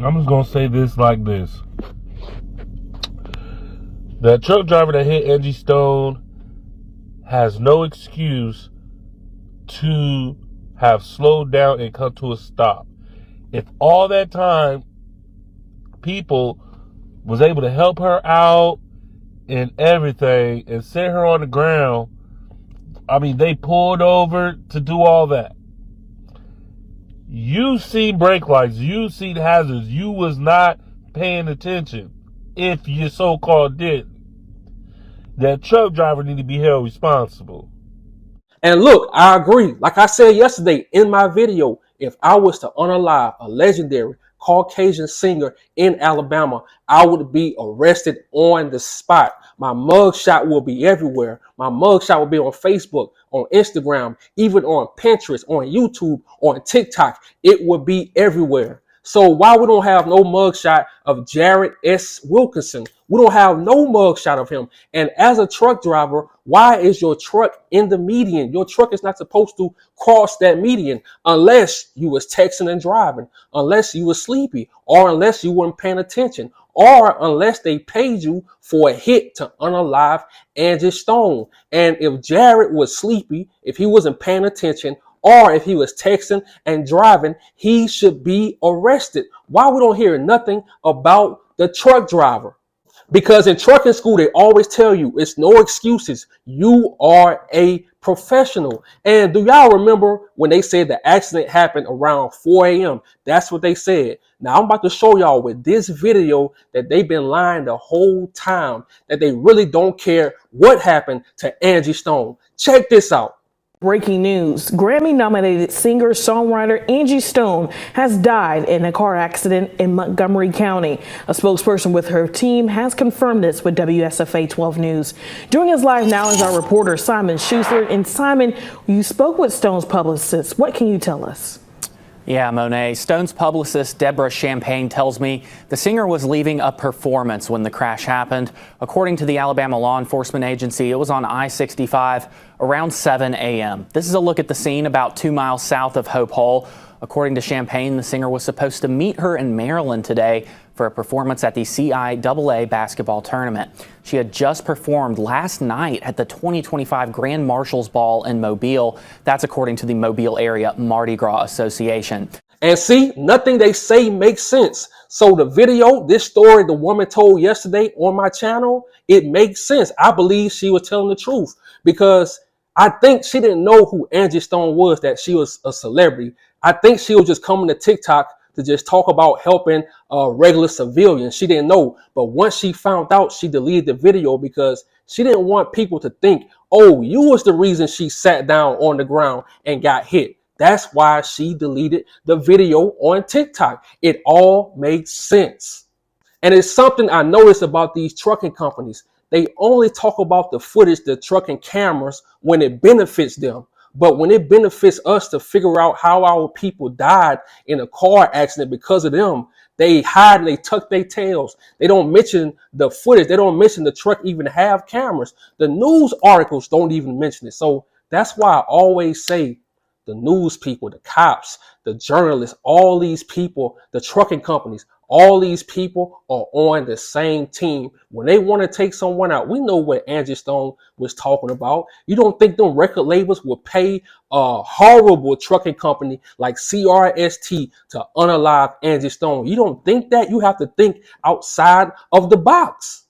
I'm just gonna say this like this. That truck driver that hit Angie Stone has no excuse to have slowed down and come to a stop. If all that time people was able to help her out and everything and set her on the ground, I mean, they pulled over to do all that. You see brake lights, you see hazards, you was not paying attention. If you so-called did, that truck driver need to be held responsible. And look, I agree. Like I said yesterday in my video, if I was to unalive a legendary Caucasian singer in Alabama, I would be arrested on the spot. My mugshot will be everywhere. My mugshot will be on Facebook, on Instagram, even on Pinterest, on YouTube, on TikTok. It will be everywhere. So why we don't have no mugshot of Jared S. Wilkinson? We don't have no mugshot of him. And as a truck driver, why is your truck in the median? Your truck is not supposed to cross that median unless you was texting and driving, unless you was sleepy, or unless you weren't paying attention, or unless they paid you for a hit to unalive Angie Stone. And if Jared was sleepy, if he wasn't paying attention, or if he was texting and driving, he should be arrested. Why we don't hear nothing about the truck driver? Because in trucking school, they always tell you it's no excuses. You are a professional. And do y'all remember when they said the accident happened around 4 a.m.? That's what they said. Now I'm about to show y'all with this video that they've been lying the whole time, that they really don't care what happened to Angie Stone. Check this out. Breaking news. Grammy-nominated singer-songwriter Angie Stone has died in a car accident in Montgomery County. A spokesperson with her team has confirmed this with WSFA 12 News. Joining us live now is our reporter Simon Schuster. And Simon, you spoke with Stone's publicist. What can you tell us? Yeah, Monet. Stone's publicist, Deborah Champagne, tells me the singer was leaving a performance when the crash happened. According to the Alabama law enforcement agency, it was on I-65 around 7 a.m. This is a look at the scene about 2 miles south of Hope Hole. According to Champagne, the singer was supposed to meet her in Maryland today for a performance at the CIAA basketball tournament. She had just performed last night at the 2025 Grand Marshals Ball in Mobile. That's according to the Mobile Area Mardi Gras Association. And see, nothing they say makes sense. So the video, this story the woman told yesterday on my channel, it makes sense. I believe she was telling the truth because I think she didn't know who Angie Stone was, that she was a celebrity. I think she was just coming to TikTok to just talk about helping regular civilians. She didn't know. But once she found out, she deleted the video because she didn't want people to think, oh, you was the reason she sat down on the ground and got hit. That's why she deleted the video on TikTok. It all makes sense. And it's something I noticed about these trucking companies. They only talk about the footage, the trucking cameras, when it benefits them. But when it benefits us to figure out how our people died in a car accident because of them, they hide and they tuck their tails. They don't mention the footage. They don't mention the truck even have cameras. The news articles don't even mention it. So that's why I always say the news people, the cops, the journalists, all these people, the trucking companies, all these people are on the same team. When they want to take someone out, we know what Angie Stone was talking about. You don't think them record labels will pay a horrible trucking company like CRST to unalive Angie Stone? You don't think that? You have to think outside of the box.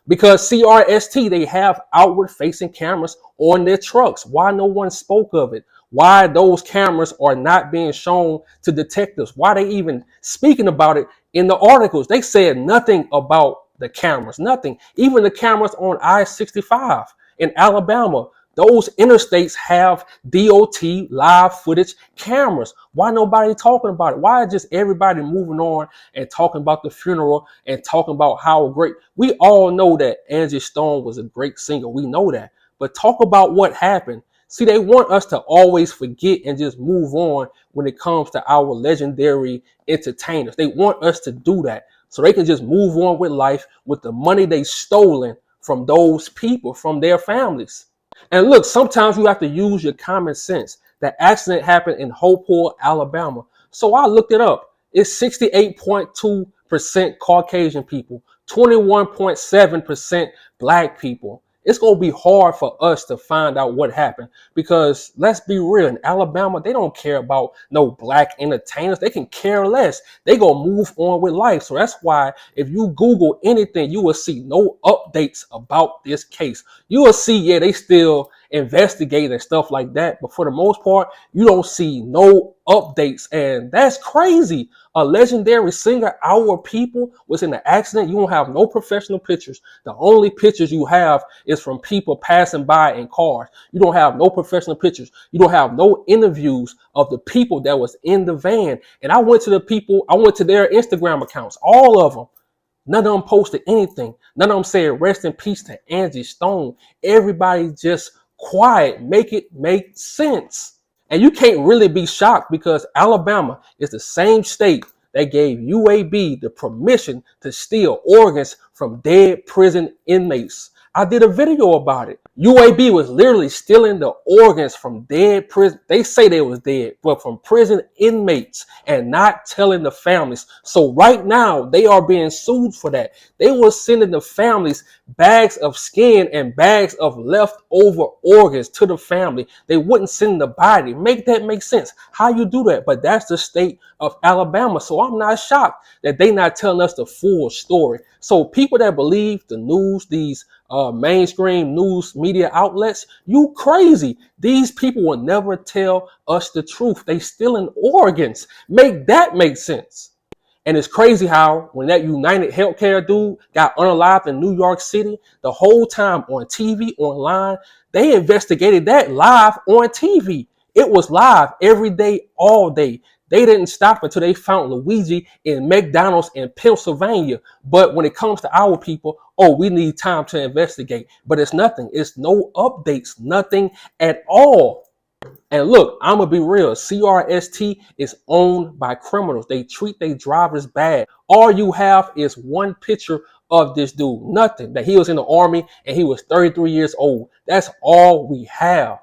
Because CRST, they have outward facing cameras on their trucks. Why no one spoke of it? Why those cameras are not being shown to detectives? Why they even speaking about it in the articles? They said nothing about the cameras, nothing. Even the cameras on I-65 in Alabama, those interstates have DOT live footage cameras. Why nobody talking about it? Why just everybody moving on and talking about the funeral and talking about how great? We all know that Angie Stone was a great singer. We know that. But talk about what happened. See, they want us to always forget and just move on when it comes to our legendary entertainers. They want us to do that so they can just move on with life with the money they stolen from those people, from their families. And look, sometimes you have to use your common sense. That accident happened in Hope Hole, Alabama. So I looked it up. It's 68.2% Caucasian people, 21.7% black people. It's going to be hard for us to find out what happened because let's be real, in Alabama, they don't care about no black entertainers. They can care less. They going to move on with life. So that's why if you Google anything, you will see no updates about this case. You will see, yeah, they still investigating and stuff like that. But for the most part, you don't see no updates. And that's crazy. A legendary singer, our people, was in an accident. You don't have no professional pictures. The only pictures you have is from people passing by in cars. You don't have no professional pictures. You don't have no interviews of the people that was in the van. And I went to their Instagram accounts, all of them. None of them posted anything. None of them said rest in peace to Angie Stone. Everybody just quiet. Make it make sense. And you can't really be shocked because Alabama is the same state that gave UAB the permission to steal organs from dead prison inmates. I did a video about it. UAB was literally stealing the organs from dead prison. They say they was dead, but from prison inmates and not telling the families. So right now they are being sued for that. They were sending the families bags of skin and bags of leftover organs to the family. They wouldn't send the body. Make that make sense. How you do that? But that's the state of Alabama. So I'm not shocked that they not telling us the full story. So people that believe the news, these mainstream news media outlets, you crazy. These people will never tell us the truth. They stealing organs. Make that make sense. And it's crazy how when that United Healthcare dude got unalived in New York City, the whole time on TV, online, they investigated that live on TV. It was live every day, all day. They didn't stop until they found Luigi in McDonald's in Pennsylvania. But when it comes to our people, oh, we need time to investigate. But it's nothing. It's no updates, nothing at all. And look, I'm going to be real. CRST is owned by criminals. They treat their drivers bad. All you have is one picture of this dude. Nothing. That he was in the army and he was 33 years old. That's all we have.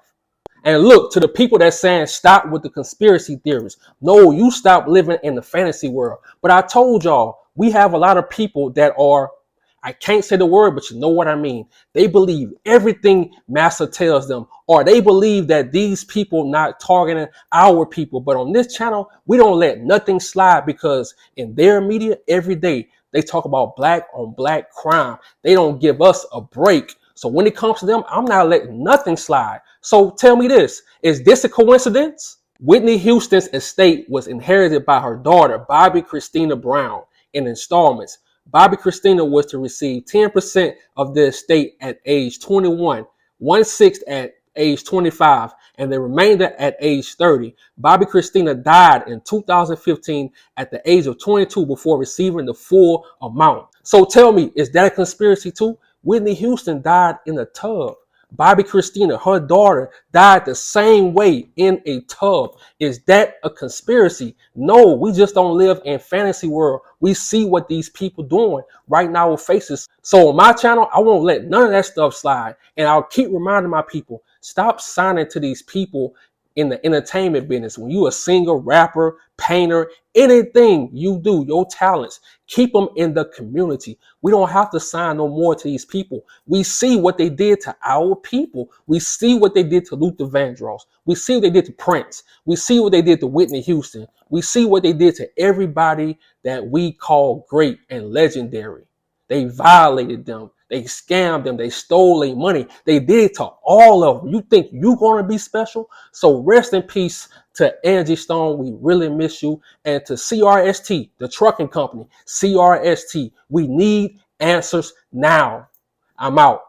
And look, to the people that's saying stop with the conspiracy theories. No, you stop living in the fantasy world. But I told y'all, we have a lot of people that are, I can't say the word, but you know what I mean. They believe everything Massa tells them, or they believe that these people not targeting our people. But on this channel, we don't let nothing slide because in their media every day, they talk about black on black crime. They don't give us a break. So when it comes to them, I'm not letting nothing slide. So tell me this, is this a coincidence? Whitney Houston's estate was inherited by her daughter, Bobby Christina Brown, in installments. Bobby Christina was to receive 10% of the estate at age 21, 1/6 at age 25, and the remainder at age 30. Bobby Christina died in 2015 at the age of 22 before receiving the full amount. So tell me, is that a conspiracy too? Whitney Houston died in a tub. Bobby Christina, her daughter, died the same way in a tub. Is that a conspiracy? No, we just don't live in fantasy world. We see what these people doing right now with faces. So on my channel, I won't let none of that stuff slide. And I'll keep reminding my people, stop signing to these people in the entertainment business. When you a singer, rapper, painter, anything you do, your talents, keep them in the community. We don't have to sign no more to these people. We see what they did to our people. We see what they did to Luther Vandross. We see what they did to Prince. We see what they did to Whitney Houston. We see what they did to everybody that we call great and legendary. They violated them. They scammed them. They stole their money. They did it to all of them. You think you're going to be special? So rest in peace to Angie Stone. We really miss you. And to CRST, the trucking company, CRST, we need answers now. I'm out.